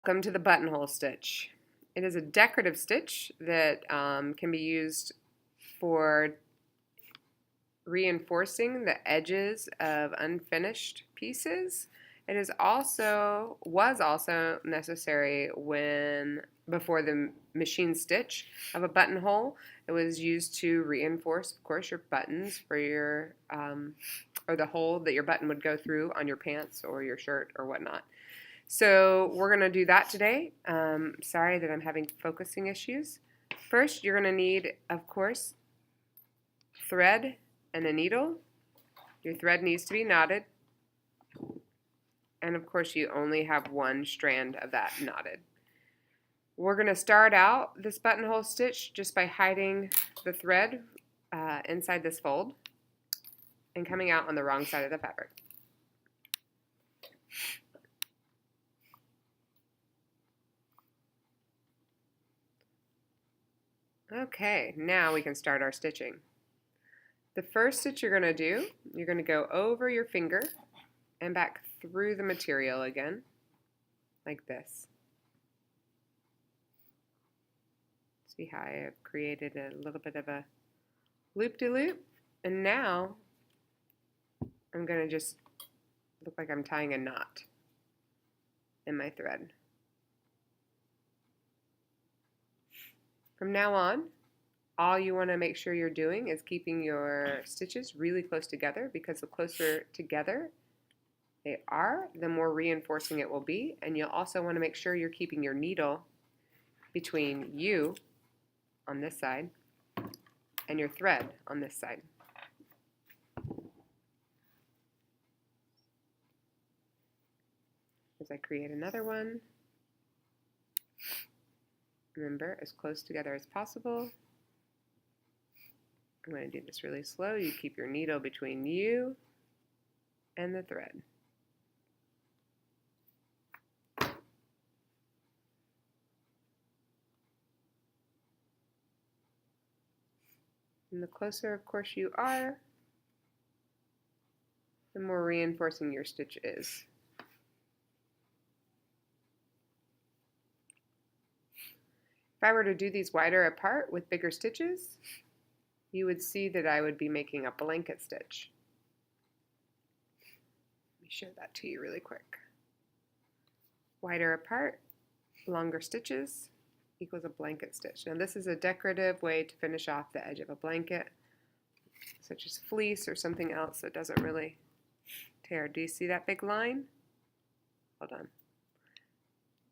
Welcome to the buttonhole stitch. It is a decorative stitch that can be used for reinforcing the edges of unfinished pieces. It was also necessary before the machine stitch of a buttonhole. It was used to reinforce, of course, your buttons for your or the hole that your button would go through on your pants or your shirt or whatnot. So we're going to do that today. Sorry that I'm having focusing issues. First, you're going to need, of course, thread and a needle. Your thread needs to be knotted. And of course, you only have one strand of that knotted. We're going to start out this buttonhole stitch just by hiding the thread inside this fold and coming out on the wrong side of the fabric. Okay, now we can start our stitching. The first stitch you're going to do, you're going to go over your finger and back through the material again, like this. See how I have created a little bit of a loop-de-loop? And now I'm going to just look like I'm tying a knot in my thread. From now on, all you want to make sure you're doing is keeping your stitches really close together, because the closer together they are, the more reinforcing it will be. And you'll also want to make sure you're keeping your needle between you on this side and your thread on this side. As I create another one, remember, as close together as possible. I'm going to do this really slow. You keep your needle between you and the thread. And the closer, of course, you are, the more reinforcing your stitch is. If I were to do these wider apart with bigger stitches, you would see that I would be making a blanket stitch. Let me show that to you really quick. Wider apart, longer stitches equals a blanket stitch. Now this is a decorative way to finish off the edge of a blanket, such as fleece or something else that doesn't really tear. Do you see that big line? Hold on.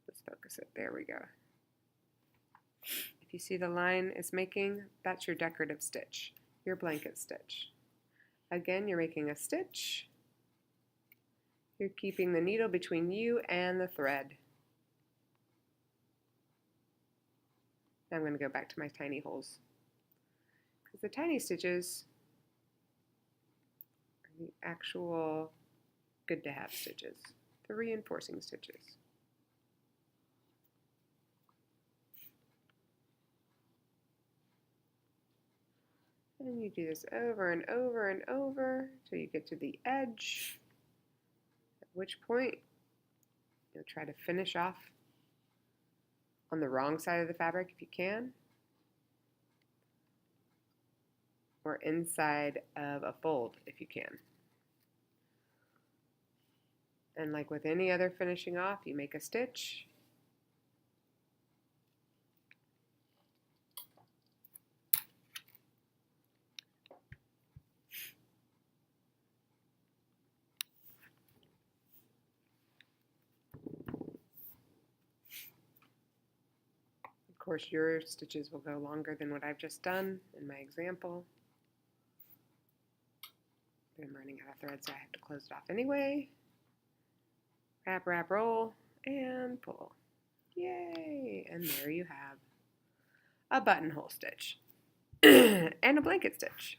Let's focus it. There we go. If you see the line it's making, that's your decorative stitch, your blanket stitch. Again, you're making a stitch. You're keeping the needle between you and the thread. Now I'm going to go back to my tiny holes, because the tiny stitches are the actual good to have stitches, the reinforcing stitches. And you do this over and over and over until you get to the edge, at which point you'll try to finish off on the wrong side of the fabric if you can, or inside of a fold if you can. And like with any other finishing off, you make a stitch, of course your stitches will go longer than what I've just done in my example. But I'm running out of thread, so I have to close it off anyway. Wrap, wrap, roll, and pull. Yay! And there you have a buttonhole stitch and a blanket stitch.